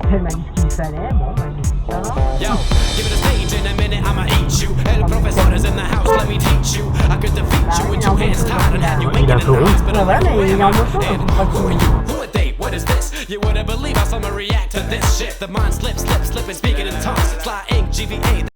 Elle m'a dit ce qu'il fallait, bon, bah j'ai dit ça. Yo, give it a stage in a minute, I'ma eat you. El professor is in the house, let me teach you. I could defeat you with two hands tied and have you waking in the hospital. Ouais, mais il est en motion, donc Who are you? Who are they? What is this? You wouldn't believe how someone react to this shit. The mind slip, and speaking in tongues. Sly ink, GVA,